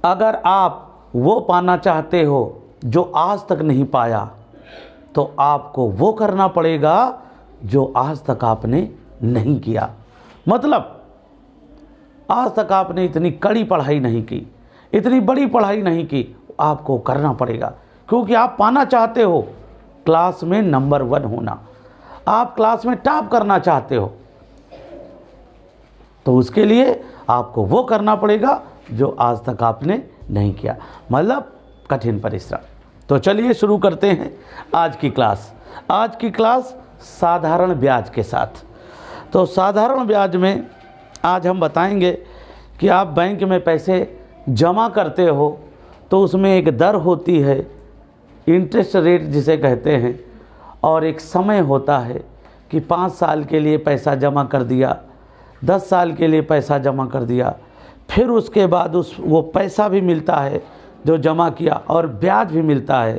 अगर आप वो पाना चाहते हो जो आज तक नहीं पाया, तो आपको वो करना पड़ेगा जो आज तक आपने नहीं किया। मतलब आज तक आपने इतनी कड़ी पढ़ाई नहीं की, इतनी बड़ी पढ़ाई नहीं की, आपको करना पड़ेगा, क्योंकि आप पाना चाहते हो क्लास में नंबर 1 होना, आप क्लास में टॉप करना चाहते हो, तो उसके लिए आपको वो करना पड़ेगा जो आज तक आपने नहीं किया, मतलब कठिन परिश्रम। तो चलिए शुरू करते हैं आज की क्लास। आज की क्लास साधारण ब्याज के साथ। तो साधारण ब्याज में आज हम बताएंगे कि आप बैंक में पैसे जमा करते हो तो उसमें एक दर होती है, इंटरेस्ट रेट जिसे कहते हैं, और एक समय होता है कि 5 साल के लिए पैसा जमा कर दिया, 10 साल के लिए पैसा जमा कर दिया, फिर उसके बाद वो पैसा भी मिलता है जो जमा किया और ब्याज भी मिलता है।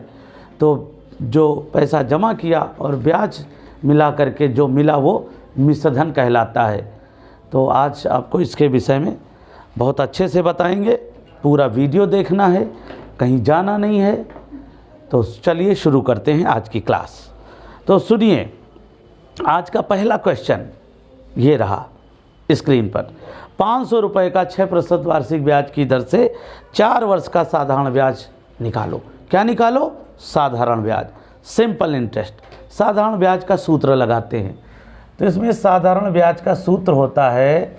तो जो पैसा जमा किया और ब्याज मिला करके जो मिला वो मिश्रधन कहलाता है। तो आज आपको इसके विषय में बहुत अच्छे से बताएंगे, पूरा वीडियो देखना है, कहीं जाना नहीं है। तो चलिए शुरू करते हैं आज की क्लास। तो सुनिए, आज का पहला क्वेश्चन ये रहा स्क्रीन पर। 500 रुपये का 6% वार्षिक ब्याज की दर से 4 वर्ष का साधारण ब्याज निकालो। क्या निकालो? साधारण ब्याज, सिंपल इंटरेस्ट। साधारण ब्याज का सूत्र लगाते हैं। तो इसमें साधारण ब्याज का सूत्र होता है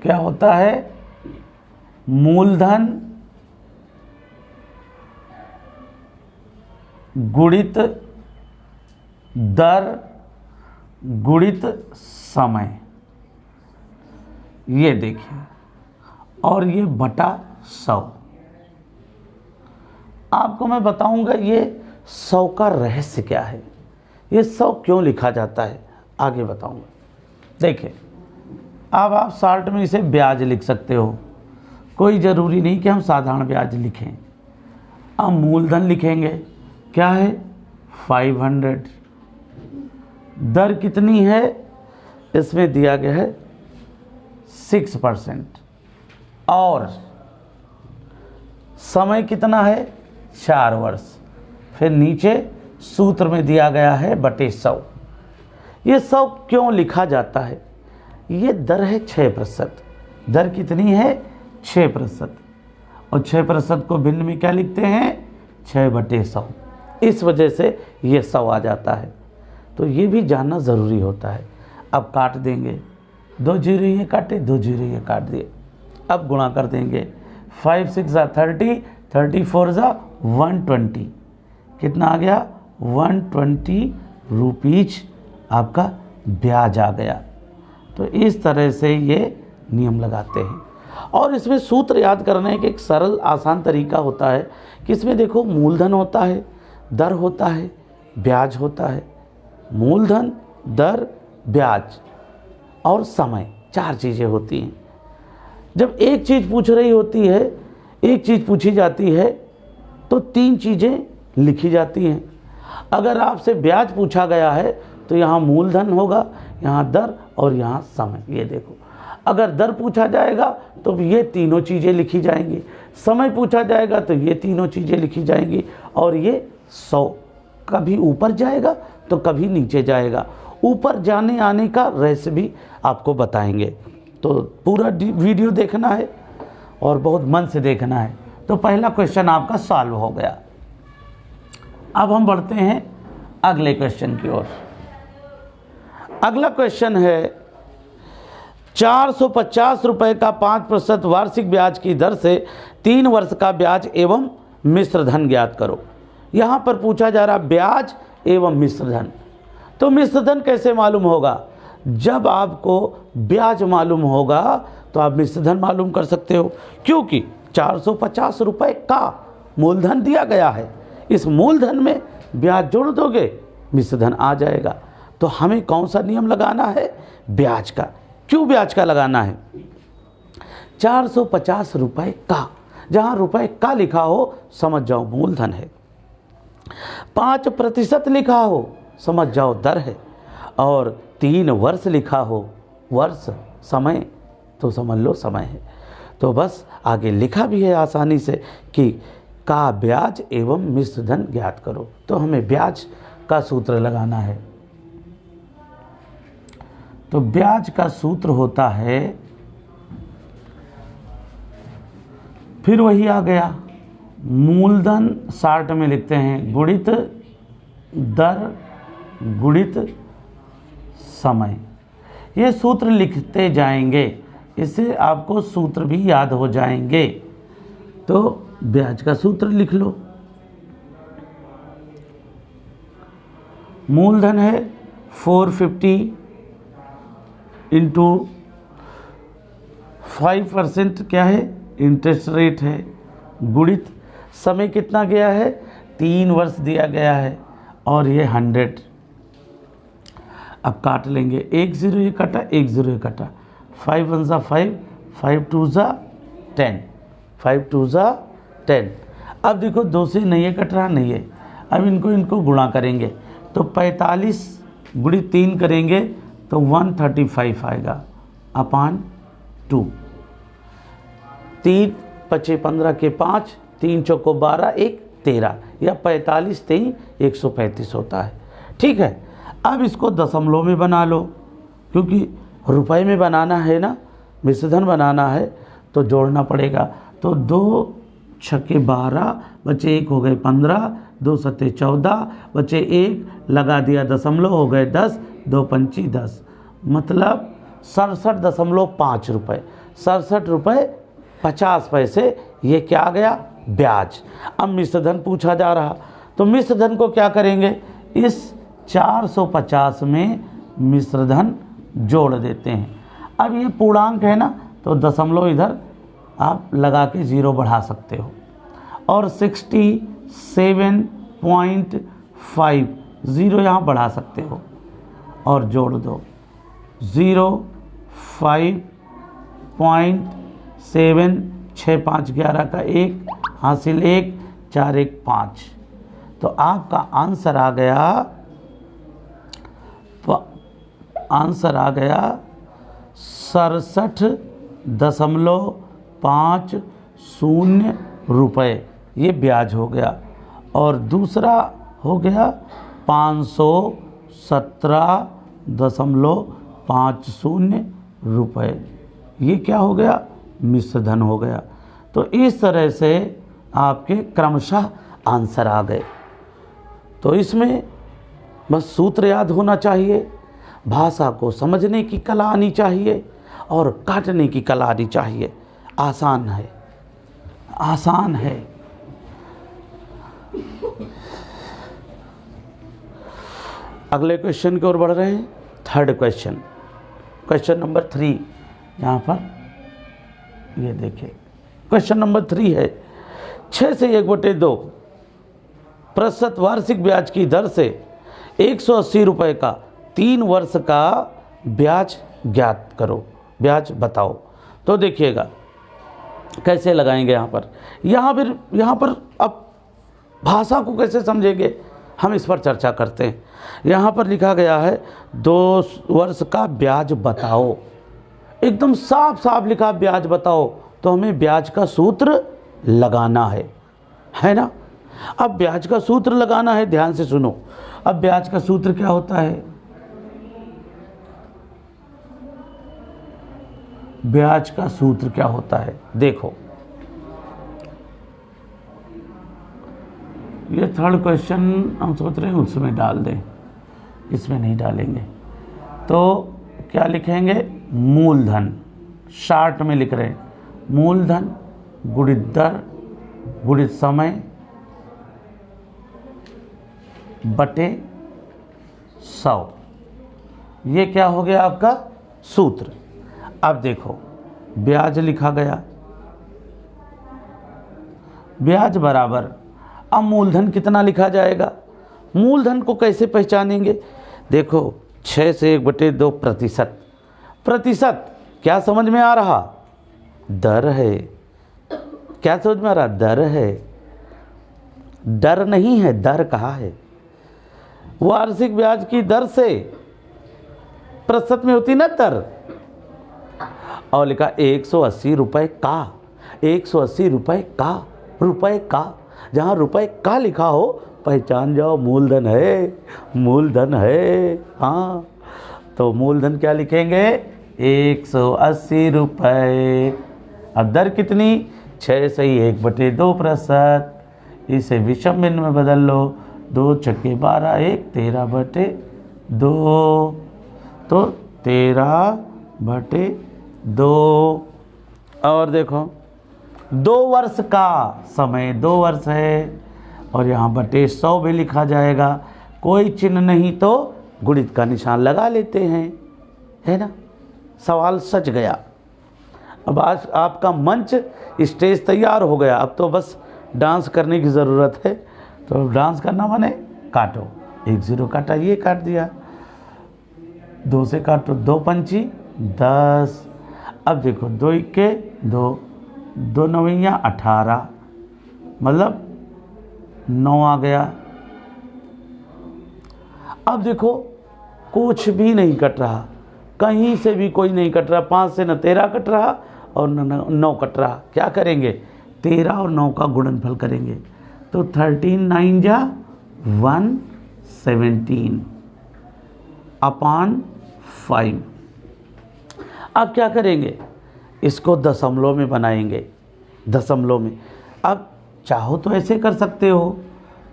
क्या होता है? मूलधन गुणित दर गुणित समय। ये देखिए, और ये बटा 100। आपको मैं बताऊंगा ये 100 का रहस्य क्या है, ये 100 क्यों लिखा जाता है, आगे बताऊंगा। देखिए, अब आप शॉर्ट में इसे ब्याज लिख सकते हो, कोई ज़रूरी नहीं कि हम साधारण ब्याज लिखें। अब मूलधन लिखेंगे, क्या है? 500। दर कितनी है? इसमें दिया गया है 6%। और समय कितना है? 4 वर्ष। फिर नीचे सूत्र में दिया गया है बटे 100। ये 100 क्यों लिखा जाता है? ये दर है 6%। दर कितनी है? 6%। और 6% को भिन्न में क्या लिखते हैं? 6/100। इस वजह से ये 100 आ जाता है। तो ये भी जानना ज़रूरी होता है। अब काट देंगे, 2 जीरो ये काटे, 2 जीरो ये काट दिए। अब गुणा कर देंगे, 5 6 30, 34 120। कितना आ गया? 120 रुपीज आपका ब्याज आ गया। तो इस तरह से ये नियम लगाते हैं। और इसमें सूत्र याद करने का एक सरल आसान तरीका होता है कि इसमें देखो, मूलधन होता है, दर होता है, ब्याज होता है। मूलधन, दर, ब्याज और समय, 4 चीज़ें होती हैं। जब एक चीज़ पूछ रही होती है, एक चीज़ पूछी जाती है, तो 3 चीज़ें लिखी जाती हैं। अगर आपसे ब्याज पूछा गया है तो यहाँ मूलधन होगा, यहाँ दर और यहाँ समय। ये देखो, अगर दर पूछा जाएगा तो ये तीनों चीज़ें लिखी जाएंगी, समय पूछा जाएगा तो ये तीनों चीज़ें लिखी जाएंगी, और ये 100 कभी ऊपर जाएगा तो कभी नीचे जाएगा। ऊपर जाने आने का रहस्य भी आपको बताएंगे। तो पूरा वीडियो देखना है और बहुत मन से देखना है। तो पहला क्वेश्चन आपका सॉल्व हो गया। अब हम बढ़ते हैं अगले क्वेश्चन की ओर। अगला क्वेश्चन है 450 रुपये का 5% वार्षिक ब्याज की दर से 3 वर्ष का ब्याज एवं मिश्रधन ज्ञात करो। यहाँ पर पूछा जा रहा ब्याज एवं मिश्रधन। तो मिश्रधन कैसे मालूम होगा? जब आपको ब्याज मालूम होगा तो आप मिश्रधन मालूम कर सकते हो, क्योंकि 450 रुपये का मूलधन दिया गया है। इस मूलधन में ब्याज जोड़ दोगे, मिश्रधन आ जाएगा। तो हमें कौन सा नियम लगाना है? ब्याज का। क्यों ब्याज का लगाना है? 450 रुपये का, जहाँ रुपए का लिखा हो समझ जाओ मूलधन है, 5% लिखा हो समझ जाओ दर है, और 3 वर्ष लिखा हो वर्ष समय तो समझ लो समय है। तो बस आगे लिखा भी है आसानी से कि का ब्याज एवं मिश्र धन ज्ञात करो। तो हमें ब्याज का सूत्र लगाना है। तो ब्याज का सूत्र होता है, फिर वही आ गया मूलधन शार्ट में लिखते हैं गुणित दर गुणित समय। ये सूत्र लिखते जाएंगे, इससे आपको सूत्र भी याद हो जाएंगे। तो ब्याज का सूत्र लिख लो। मूलधन है 450 इंटू 5% क्या है इंटरेस्ट रेट है, गुणित समय कितना गया है 3 वर्ष दिया गया है, और ये 100। अब काट लेंगे, 1 0 ये कटा, 1 0 ये कटा, 5 1 ज़ा 5, 5 2 ज़ा 10, 5 2 ज़ा 10। अब देखो 2 से नहीं है कट रहा, नहीं है। अब इनको गुणा करेंगे तो 45 गुणित 3 करेंगे तो 135 आएगा अपान 2। 3 5 15 के 5, 3 चौको 12, 1 13, या 45 3 135 होता है। ठीक है, अब इसको दशमलव में बना लो, क्योंकि रुपए में बनाना है ना, मिश्रधन बनाना है तो जोड़ना पड़ेगा। तो 2 छक्के 12 बचे 1 हो गए 15, 2 सत्ते 14 बचे 1 लगा दिया दशमलव हो गए 10, 2 पंची 10, मतलब 67.5 रुपये, 67 रुपये 50 पैसे। ये क्या आ गया ब्याज। अब मिश्रधन पूछा जा रहा, तो मिश्रधन को क्या करेंगे, इस 450 में मिश्रधन जोड़ देते हैं। अब ये पूर्णांक है ना, तो दशमलव इधर आप लगा के 0 बढ़ा सकते हो, और 67.5 0 यहाँ बढ़ा सकते हो और जोड़ दो 05.7, 6 5 11 का 1 हासिल 1, 4 1 5। तो आपका आंसर आ गया 67.50 रुपये, ये ब्याज हो गया। और दूसरा हो गया 517.50 रुपये, ये क्या हो गया मिश्रधन हो गया। तो इस तरह से आपके क्रमशः आंसर आ गए। तो इसमें बस सूत्र याद होना चाहिए, भाषा को समझने की कला आनी चाहिए, और काटने की कला आनी चाहिए। आसान है, आसान है। अगले क्वेश्चन की ओर बढ़ रहे हैं। थर्ड क्वेश्चन, क्वेश्चन नंबर 3 यहाँ पर ये देखिए, क्वेश्चन नंबर 3 है 6 से 1/2% वार्षिक ब्याज की दर से 180 रुपये का 3 वर्ष का ब्याज ज्ञात करो, ब्याज बताओ। तो देखिएगा कैसे लगाएंगे यहाँ पर अब भाषा को कैसे समझेंगे, हम इस पर चर्चा करते हैं। यहाँ पर लिखा गया है 2 वर्ष का ब्याज बताओ, एकदम साफ साफ लिखा ब्याज बताओ। तो हमें ब्याज का सूत्र लगाना है ना। अब ब्याज का सूत्र लगाना है, ध्यान से सुनो। अब ब्याज का सूत्र क्या होता है, ब्याज का सूत्र क्या होता है देखो। ये थर्ड क्वेश्चन हम सोच रहे हैं उसमें डाल दें, इसमें नहीं डालेंगे। तो क्या लिखेंगे, मूलधन शार्ट में लिख रहे हैं, मूलधन गुणित दर गुणित समय बटे 100, ये क्या हो गया आपका सूत्र। अब देखो ब्याज लिखा गया, ब्याज बराबर, अब मूलधन कितना लिखा जाएगा, मूलधन को कैसे पहचानेंगे, देखो 6 से 1/2%, प्रतिशत क्या समझ में आ रहा, दर है, क्या समझ में आ रहा? दर है, डर नहीं है, दर कहा है। वार्षिक ब्याज की दर से प्रतिशत में होती ना दर, और लिखा 180 रुपये का, 180 रुपये का, रुपये का। जहाँ रुपये का लिखा हो पहचान जाओ मूलधन है, मूलधन है। हाँ, तो मूलधन क्या लिखेंगे? 180 रुपये। अब दर कितनी? 6 सही 1/2%। इसे विषम भिन्न में बदल लो। 2 छक्के 12, 1 13/2, तो 13/2। और देखो 2 वर्ष का समय, 2 वर्ष है, और यहाँ बटे 100 भी लिखा जाएगा। कोई चिन्ह नहीं तो गुणित का निशान लगा लेते हैं, है ना। सवाल सच गया। अब आज आपका मंच स्टेज तैयार हो गया, अब तो बस डांस करने की ज़रूरत है। तो डांस करना माने काटो, 1 0 काटा, ये काट दिया। 2 से काटो, 2 पंची 10। अब देखो 2 इक्के 2, 2 नवैया 18, मतलब 9 आ गया। अब देखो कुछ भी नहीं कट रहा, कहीं से भी कोई नहीं कट रहा। 5 से न 13 कट रहा और न 9 कट रहा। क्या करेंगे? 13 और 9 का गुणनफल करेंगे। तो 13 9 जा 117 अपॉन 5। अब क्या करेंगे? इसको दशमलव में बनाएंगे, दशमलव में। अब चाहो तो ऐसे कर सकते हो,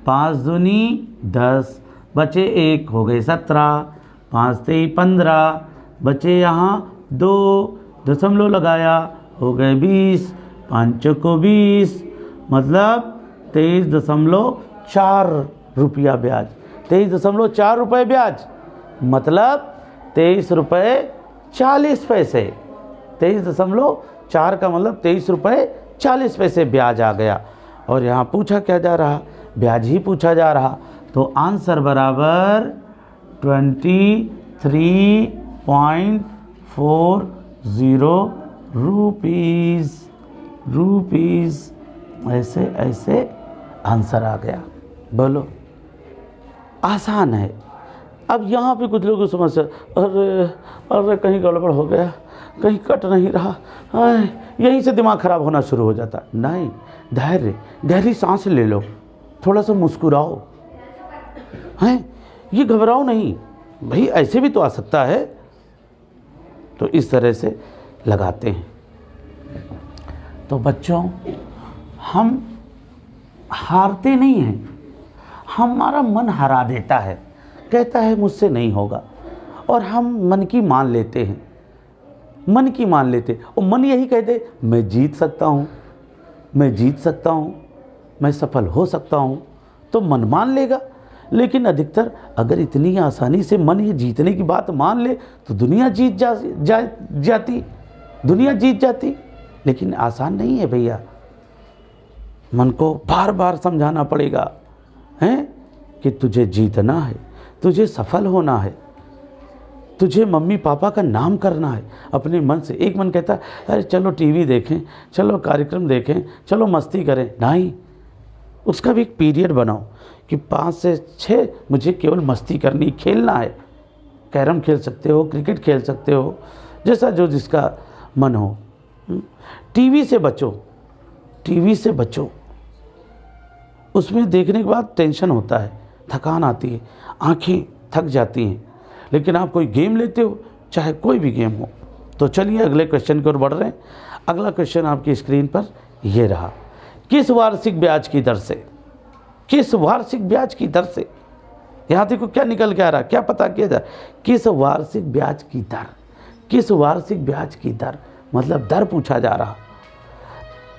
5 दूनी 10, बचे 1 हो गए 17, 5 से 15, बचे यहाँ 2, दशमलव लगाया हो गए 20, 5 को 20, मतलब 23.4 रुपया ब्याज। 23.4 रुपये ब्याज, मतलब 23 रुपये 40 पैसे। 23.4 का मतलब 23 रुपये 40 पैसे ब्याज आ गया। और यहाँ पूछा क्या जा रहा? ब्याज ही पूछा जा रहा। तो आंसर बराबर 23.40 रुपीज़। ऐसे ऐसे आंसर आ गया। बोलो, आसान है। अब यहाँ पे कुछ लोगों को समस्या, अरे कहीं गड़बड़ हो गया, कहीं कट नहीं रहा, यहीं से दिमाग खराब होना शुरू हो जाता। नहीं, धैर्य, गहरी सांस ले लो, थोड़ा सा मुस्कुराओ, हैं, ये घबराओ नहीं भाई, ऐसे भी तो आ सकता है। तो इस तरह से लगाते हैं। तो बच्चों, हम हारते नहीं हैं, हमारा मन हरा देता है, कहता है मुझसे नहीं होगा, और हम मन की मान लेते हैं, मन की मान लेते, और मन यही कहते मैं जीत सकता हूँ, मैं जीत सकता हूँ, मैं सफल हो सकता हूँ, तो मन मान लेगा। लेकिन अधिकतर अगर इतनी आसानी से मन ये जीतने की बात मान ले तो दुनिया जीत जाती, दुनिया जीत जाती। लेकिन आसान नहीं है भैया, मन को बार बार समझाना पड़ेगा हैं कि तुझे जीतना है, तुझे सफल होना है, तुझे मम्मी पापा का नाम करना है अपने मन से। एक मन कहता है अरे चलो टीवी देखें, चलो कार्यक्रम देखें, चलो मस्ती करें। नहीं, उसका भी एक पीरियड बनाओ कि 5 से 6 मुझे केवल मस्ती करनी, खेलना है। कैरम खेल सकते हो, क्रिकेट खेल सकते हो, जैसा जो जिसका मन हो। टीवी से बचो, टीवी से बचो। उसमें देखने के बाद टेंशन होता है, थकान आती है, आंखें थक जाती हैं। लेकिन आप कोई गेम लेते हो, चाहे कोई भी गेम हो। तो चलिए अगले क्वेश्चन की ओर बढ़ रहे हैं। अगला क्वेश्चन आपकी स्क्रीन पर ये रहा, किस वार्षिक ब्याज की दर से, किस वार्षिक ब्याज की दर से, यहाँ देखो क्या निकल के आ रहा, क्या पता किया जाए, किस वार्षिक ब्याज की दर, किस वार्षिक ब्याज की दर, मतलब दर पूछा जा रहा।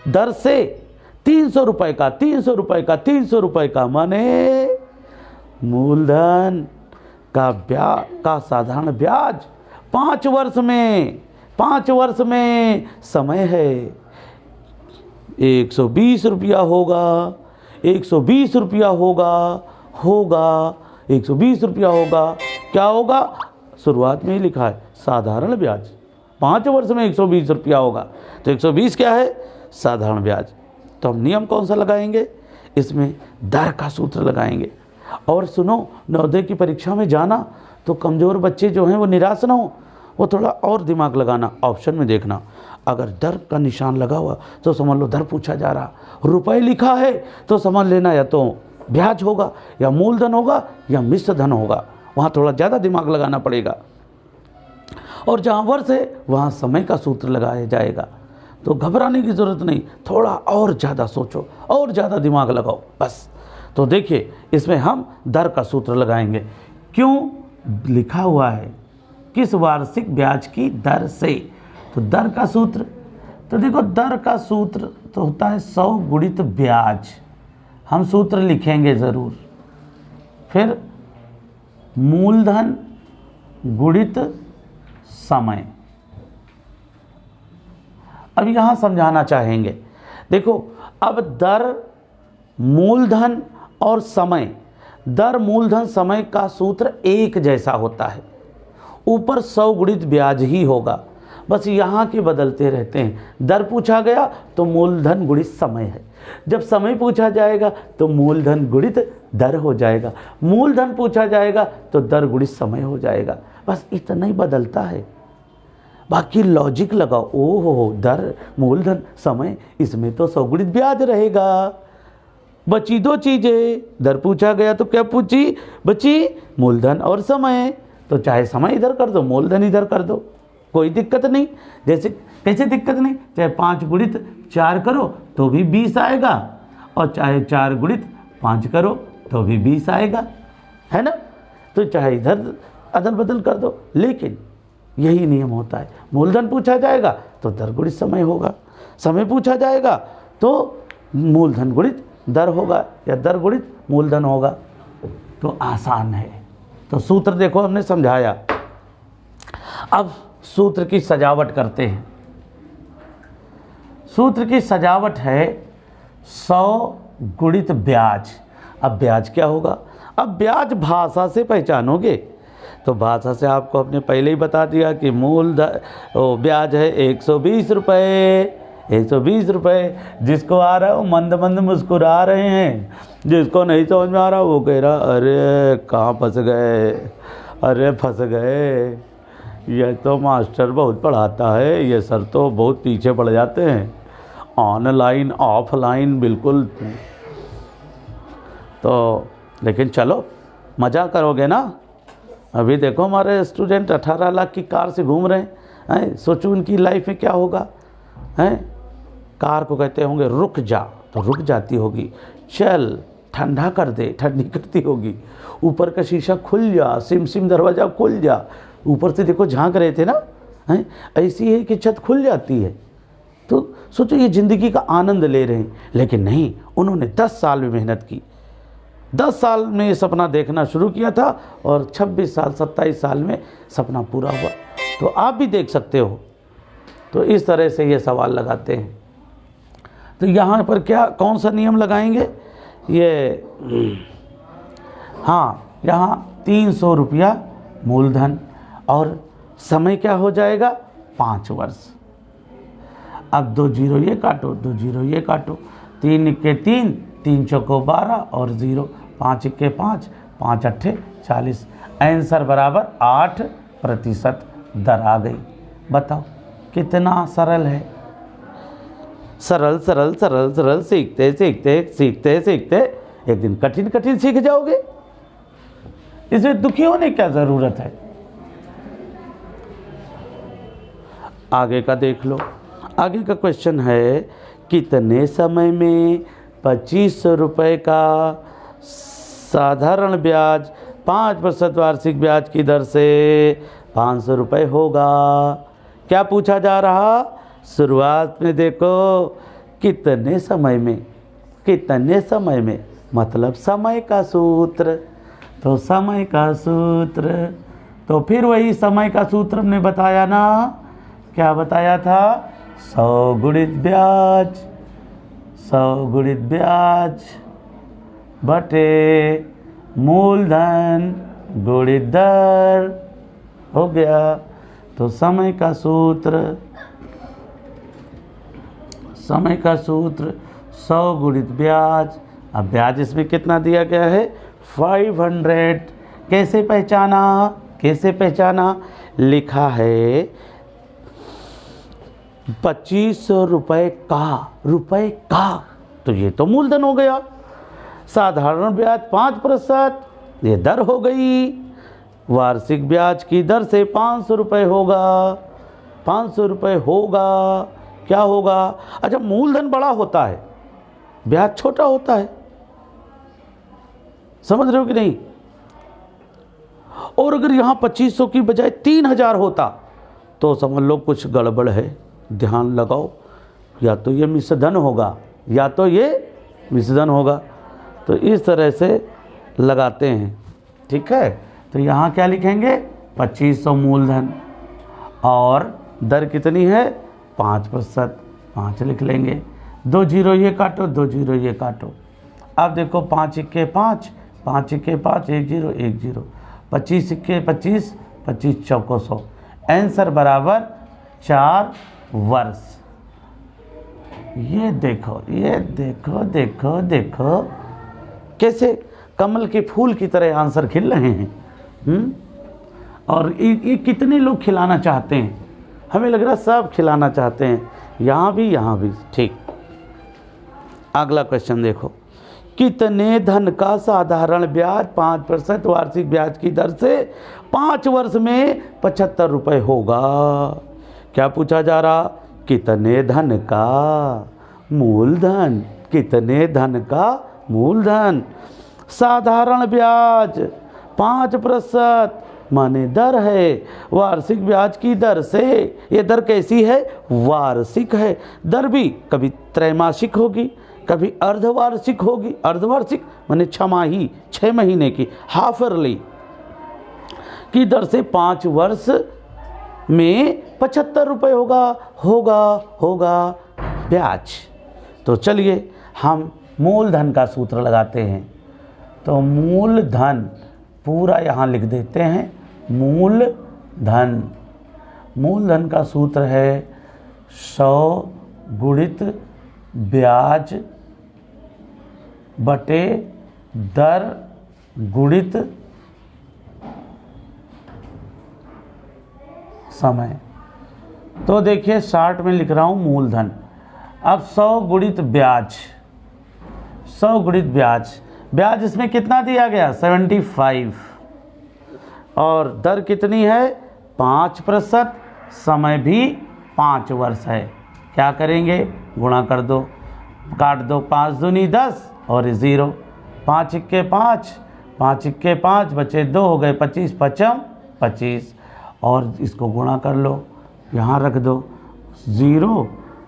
दर से 300 रुपये का, 300 रुपये का, 300 रुपये का, माने मूलधन का ब्याज का साधारण ब्याज 5 वर्ष में, 5 वर्ष में समय है 120 रुपया होगा, 120 रुपया होगा, 120 रुपया होगा। क्या होगा? शुरुआत में ही लिखा है साधारण ब्याज, 5 वर्ष में 120 रुपया होगा। तो 120 क्या है? साधारण ब्याज। तो हम नियम कौन सा लगाएंगे, इसमें दर का सूत्र लगाएंगे। और सुनो, नवोदय की परीक्षा में जाना तो कमज़ोर बच्चे जो हैं वो निराश ना हो, वो थोड़ा और दिमाग लगाना, ऑप्शन में देखना। अगर दर का निशान लगा हुआ तो समझ लो दर पूछा जा रहा, रुपए लिखा है तो समझ लेना या तो ब्याज होगा या मूलधन होगा या मिश्र धन होगा, वहाँ थोड़ा ज़्यादा दिमाग लगाना पड़ेगा। और जहाँ वर्ष है वहाँ समय का सूत्र लगाया जाएगा। तो घबराने की ज़रूरत नहीं, थोड़ा और ज़्यादा सोचो और ज़्यादा दिमाग लगाओ बस। तो देखिए इसमें हम दर का सूत्र लगाएंगे। क्यों लिखा हुआ है किस वार्षिक ब्याज की दर से, तो दर का सूत्र, तो देखो दर का सूत्र तो होता है 100 गुणित ब्याज, हम सूत्र लिखेंगे ज़रूर। फिर मूलधन गुणित समय। अब यहाँ समझाना चाहेंगे, देखो अब दर, मूलधन और समय, दर मूलधन समय का सूत्र एक जैसा होता है, ऊपर 100 गुणित ब्याज ही होगा, बस यहाँ के बदलते रहते हैं। दर पूछा गया तो मूलधन गुणित समय है, जब समय पूछा जाएगा तो मूलधन गुणित दर हो जाएगा, मूलधन पूछा जाएगा तो दर गुणित समय हो जाएगा, बस इतना ही बदलता है। बाकी लॉजिक लगाओ, ओहो दर मूलधन समय, इसमें तो 100 गुणित ब्याज रहेगा। बची दो चीज़ें, दर पूछा गया तो क्या पूछी बची, मूलधन और समय, तो चाहे समय इधर कर दो मूलधन इधर कर दो, कोई दिक्कत नहीं। जैसे कैसे दिक्कत नहीं, चाहे 5 गुणित 4 करो तो भी 20 आएगा, और चाहे 4 गुणित 5 करो तो भी 20 आएगा, है ना। तो चाहे इधर अदल बदल कर दो, लेकिन यही नियम होता है। मूलधन पूछा जाएगा तो दर गुणित समय होगा, समय पूछा जाएगा तो मूलधन गुणित दर होगा या दर गुणित मूलधन होगा। तो आसान है। तो सूत्र देखो हमने समझाया। अब सूत्र की सजावट करते हैं। सूत्र की सजावट है 100 गुणित ब्याज। अब ब्याज क्या होगा, अब ब्याज भाषा से पहचानोगे, तो भाषा से आपको अपने पहले ही बता दिया कि ब्याज है 120 रुपये, 120 रुपये। जिसको आ रहा है वो मंद मंद मुस्कुरा रहे हैं, जिसको नहीं समझ में आ रहा वो कह रहा अरे कहाँ फंस गए, अरे फंस गए, ये तो मास्टर बहुत पढ़ाता है, ये सर तो बहुत पीछे पड़ जाते हैं, ऑनलाइन ऑफलाइन बिल्कुल। तो लेकिन चलो मज़ा करोगे ना। अभी देखो हमारे स्टूडेंट 18 लाख की कार से घूम रहे हैं, सोचो उनकी लाइफ में क्या होगा। हैं, कार को कहते होंगे रुक जा तो रुक जाती होगी, चल ठंडा कर दे ठंडी करती होगी, ऊपर का शीशा खुल जा, सिम सिम दरवाज़ा खुल जा, ऊपर से देखो झांक रहे थे ना, हैं ऐसी है कि छत खुल जाती है। तो सोचो ये ज़िंदगी का आनंद ले रहे हैं, लेकिन नहीं, उन्होंने 10 साल में मेहनत की, 10 साल में ये सपना देखना शुरू किया था और 26 साल 27 साल में सपना पूरा हुआ। तो आप भी देख सकते हो। तो इस तरह से ये सवाल लगाते हैं। तो यहाँ पर क्या कौन सा नियम लगाएंगे, ये हाँ, यहाँ 300 रुपया मूलधन और समय क्या हो जाएगा 5 वर्ष। अब 2 जीरो ये काटो, 2 जीरो ये काटो, 3 इक्के 3, 3 चौको 12 और 0, 5 इक्के 5, 5 अट्ठे 40। आंसर बराबर 8% दर आ गई। बताओ कितना सरल है। सरल सरल सरल सरल सीखते सीखते सीखते सीखते एक दिन कठिन कठिन सीख जाओगे। इसमें दुखी होने की क्या ज़रूरत है। आगे का देख लो। आगे का क्वेश्चन है, कितने समय में 2500 रुपये का साधारण ब्याज 5% वार्षिक ब्याज की दर से 500 रुपये होगा। क्या पूछा जा रहा, शुरुआत में देखो कितने समय में, कितने समय में मतलब समय का सूत्र। तो समय का सूत्र, तो फिर वही समय का सूत्र हमने बताया ना, क्या बताया था, 100 गुणित ब्याज, 100 गुणित ब्याज बटे मूलधन गुणित दर हो गया। तो समय का सूत्र, समय का सूत्र 100 गुणित ब्याज। अब ब्याज इसमें कितना दिया गया है 500। कैसे पहचाना, कैसे पहचाना, लिखा है 2500 रुपये का, तो ये तो मूलधन हो गया। साधारण ब्याज 5%, ये दर हो गई। वार्षिक ब्याज की दर से 500 रुपये होगा, 500 रुपये होगा, क्या होगा। अच्छा, मूलधन बड़ा होता है, ब्याज छोटा होता है, समझ रहे हो कि नहीं। और अगर यहाँ 2500 की बजाय 3000 होता तो समझ लो कुछ गड़बड़ है, ध्यान लगाओ। या तो ये मिश्रधन होगा, या तो ये मिश्रधन होगा। तो इस तरह से लगाते हैं, ठीक है। तो यहाँ क्या लिखेंगे 2500 मूलधन और दर कितनी है 5%, 5 लिख लेंगे। 2 जीरो ये काटो, 2 जीरो ये काटो। अब देखो 5 इक्के 5, 5 इक्के 5, 1 जीरो 1 जीरो, 25 इक्के 25, 25 चौको 100। आंसर बराबर 4 वर्ष। ये देखो, ये देखो, देखो देखो कैसे कमल के फूल की तरह आंसर खिल रहे हैं। और ये कितने लोग खिलाना चाहते हैं, हमें लग रहा सब खिलाना चाहते हैं, यहाँ भी। ठीक, अगला क्वेश्चन देखो। कितने धन का साधारण ब्याज 5% वार्षिक ब्याज की दर से 5 वर्ष में 75 रुपये होगा। क्या पूछा जा रहा, कितने धन का मूलधन, कितने धन का मूलधन। साधारण ब्याज 5% माने दर है, वार्षिक ब्याज की दर से, ये दर कैसी है वार्षिक है। दर भी कभी त्रैमासिक होगी, कभी अर्धवार्षिक होगी। अर्धवार्षिक माने 6 महीने की, हाफ ईयरली की दर से 5 वर्ष में 75 रुपये होगा ब्याज। तो चलिए हम मूलधन का सूत्र लगाते हैं। तो मूलधन पूरा यहाँ लिख देते हैं। मूलधन का सूत्र है 100 गुणित ब्याज बटे दर गुणित समय। तो देखिए 60 में लिख रहा हूँ मूलधन। अब 100 गुणित ब्याज, 100 गुणित ब्याज इसमें कितना दिया गया 75 और दर कितनी है 5%, समय भी 5 वर्ष है। क्या करेंगे, गुणा कर दो, काट दो, 5 दूनी 10 और 0, 5 इक्के 5, 5 इक्के 5 बचे 2 हो गए 25, 5 25 और इसको गुणा कर लो, यहाँ रख दो 0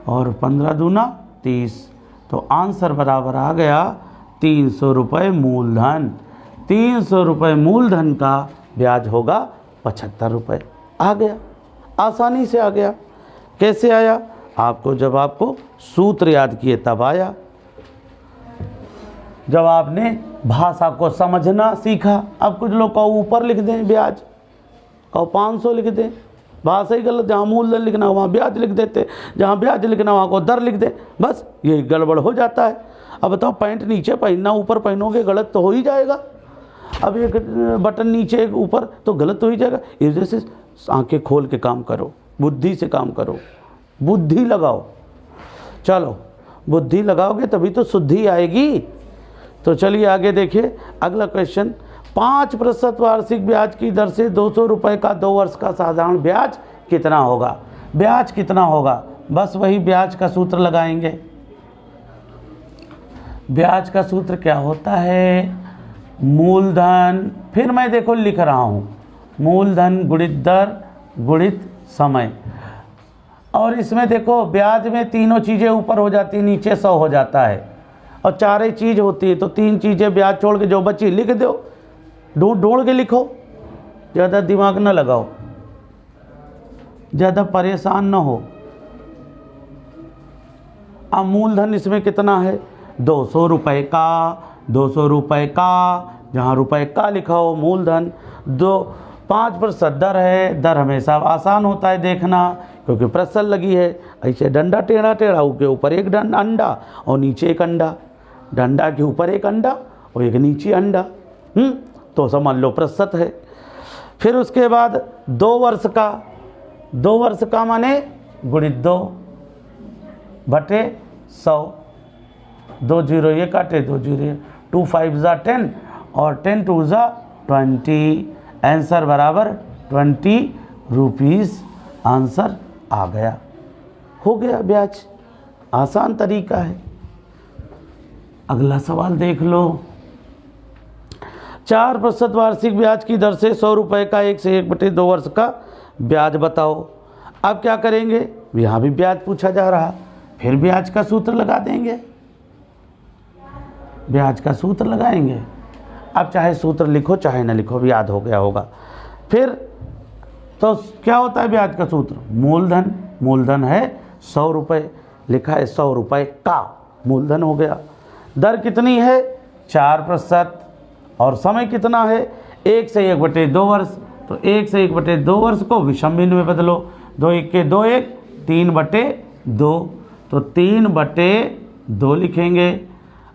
और 15 दूना 30। तो आंसर बराबर आ गया 300 रुपये मूलधन। 300 रुपये मूलधन का ब्याज होगा 75 रुपये। आ गया, आसानी से आ गया। कैसे आया, जब आपको सूत्र याद किए तब आया, जब आपने भाषा को समझना सीखा। अब कुछ लोग को ऊपर लिख दें ब्याज, कहो 500 लिख दें, भाषा ही गलत, जहाँ मूलधन लिखना वहाँ ब्याज लिख देते, जहाँ ब्याज लिखना वहाँ को दर लिख दे, बस यही गड़बड़ हो जाता है। अब बताओ, पैंट नीचे पहनना ऊपर पहनोगे गलत तो हो ही जाएगा। अब एक बटन नीचे एक ऊपर तो गलत हो ही जाएगा। इस वजह से आंखें खोल के काम करो, बुद्धि से काम करो, बुद्धि लगाओ। चलो, बुद्धि लगाओगे तभी तो शुद्धि आएगी। तो चलिए आगे देखिए अगला क्वेश्चन। 5% वार्षिक ब्याज की दर से 200 रुपये का 2 वर्ष का साधारण ब्याज कितना होगा। ब्याज कितना होगा, बस वही ब्याज का सूत्र लगाएंगे। ब्याज का सूत्र क्या होता है, मूलधन, फिर मैं देखो लिख रहा हूँ मूलधन गुणित दर गुणित समय। और इसमें देखो ब्याज में तीनों चीज़ें ऊपर हो जाती, नीचे 100 हो जाता है और 4 चीज़ होती है। तो 3 चीज़ें ब्याज छोड़ के जो बची लिख दो, ढूंढ के लिखो, ज़्यादा दिमाग न लगाओ, ज़्यादा परेशान न हो। अब मूलधन इसमें कितना है 200 रुपये का, 200 रुपये का, जहाँ रुपये का लिखा हो मूलधन। 5% दर है, दर हमेशा आसान होता है देखना, क्योंकि प्रसल लगी है। ऐसे डंडा टेढ़ा टेढ़ा, उसके ऊपर एक अंडा और नीचे एक अंडा, डंडा के ऊपर एक अंडा और एक नीचे अंडा, तो समझ लो प्रसत है। फिर उसके बाद 2 वर्ष का, 2 वर्ष का माने गुणित 2 बटे 100, 2 जीरो ये काटे, 2 जीरो, 2 5 ज़ा 10 और 10 2 ज़ा 20, आंसर बराबर 20 रुपीज़ आंसर आ गया। हो गया ब्याज, आसान तरीका है। अगला सवाल देख लो। 4% वार्षिक ब्याज की दर से 100 रुपये का 1 से 1/2 वर्ष का ब्याज बताओ। अब क्या करेंगे, यहाँ भी ब्याज पूछा जा रहा, फिर ब्याज का सूत्र लगा देंगे, ब्याज का सूत्र लगाएंगे। अब चाहे सूत्र लिखो चाहे ना लिखो, भी याद हो गया होगा। फिर तो क्या होता है ब्याज का सूत्र, मूलधन, मूलधन है 100 रुपये, लिखा है 100 रुपये का मूलधन हो गया। दर कितनी है 4% और समय कितना है 1 से 1/2 वर्ष, तो 1 से 1/2 वर्ष को विषम भिन्न में बदलो, 2 1 के 2 1, 3/2, तो 3/2 लिखेंगे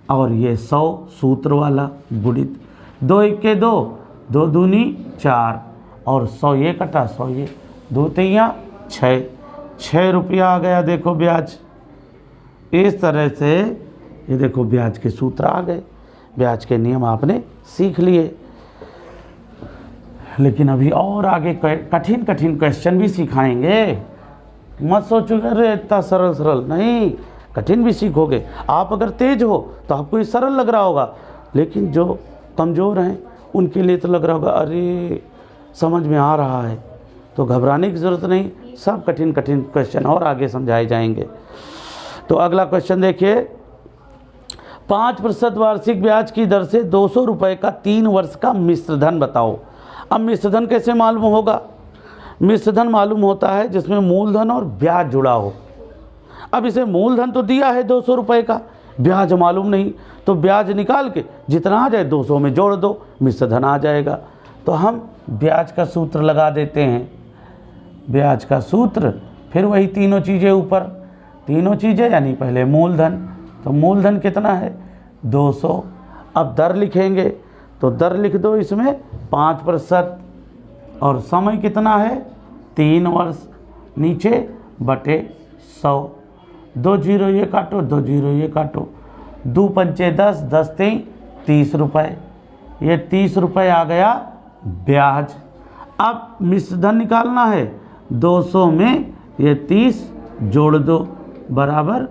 और ये 100 सूत्र वाला गुणित 2 1 के 2, 2 दूनी 4 और 100 ये कटा 100 ये, 2 तियाँ 6 रुपया आ गया। देखो ब्याज, इस तरह से ये देखो ब्याज के सूत्र आ गए, ब्याज के नियम आपने सीख लिए। लेकिन अभी और आगे कठिन कठिन क्वेश्चन भी सिखाएंगे, मत सोचो अरे इतना सरल सरल, नहीं, कठिन भी सीखोगे। आप अगर तेज हो तो आपको ये सरल लग रहा होगा, लेकिन जो कमज़ोर हैं उनके लिए तो लग रहा होगा अरे समझ में आ रहा है, तो घबराने की ज़रूरत नहीं, सब कठिन कठिन क्वेश्चन और आगे समझाए जाएंगे। तो अगला क्वेश्चन देखिए, 5% वार्षिक ब्याज की दर से 200 रुपये का 3 वर्ष का मिश्रधन बताओ। अब मिश्रधन कैसे मालूम होगा, मिश्रधन मालूम होता है जिसमें मूलधन और ब्याज जुड़ा हो। अब इसे मूलधन तो दिया है 200 रुपये का, ब्याज मालूम नहीं, तो ब्याज निकाल के जितना आ जाए 200 में जोड़ दो, मिश्रधन आ जाएगा। तो हम ब्याज का सूत्र लगा देते हैं, ब्याज का सूत्र, फिर वही तीनों चीज़ें ऊपर, तीनों चीज़ें यानी पहले मूलधन, तो मूलधन कितना है 200। अब दर लिखेंगे, तो दर लिख दो इसमें 5% और समय कितना है 3 वर्ष, नीचे बटे 100, 2 जीरो ये काटो, 2 जीरो ये काटो, 2 पंचे 10, 10 3 30 रुपये, ये 30 रुपये आ गया ब्याज। अब मिश्रधन निकालना है, 200 में ये 30 जोड़ दो, बराबर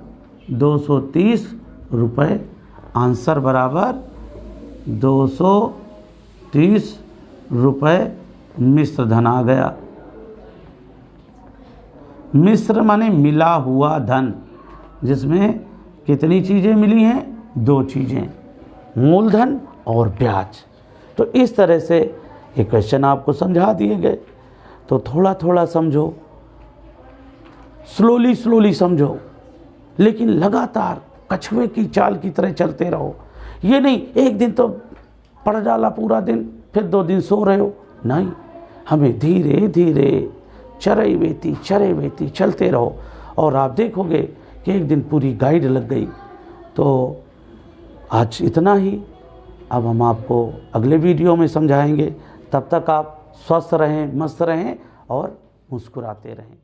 230 रुपये, आंसर बराबर 230 रुपये मिश्रधन आ गया। मिश्र माने मिला हुआ धन, जिसमें कितनी चीज़ें मिली हैं, 2 चीज़ें, मूलधन और ब्याज। तो इस तरह से ये क्वेश्चन आपको समझा दिए गए, तो थोड़ा थोड़ा समझो, स्लोली स्लोली समझो, लेकिन लगातार कछुए की चाल की तरह चलते रहो। ये नहीं एक दिन तो पढ़ डाला पूरा दिन, फिर 2 दिन सो रहे हो, नहीं, हमें धीरे धीरे चरे वेती चलते रहो, और आप देखोगे कि एक दिन पूरी गाइड लग गई। तो आज इतना ही, अब हम आपको अगले वीडियो में समझाएंगे। तब तक आप स्वस्थ रहें, मस्त रहें और मुस्कुराते रहें।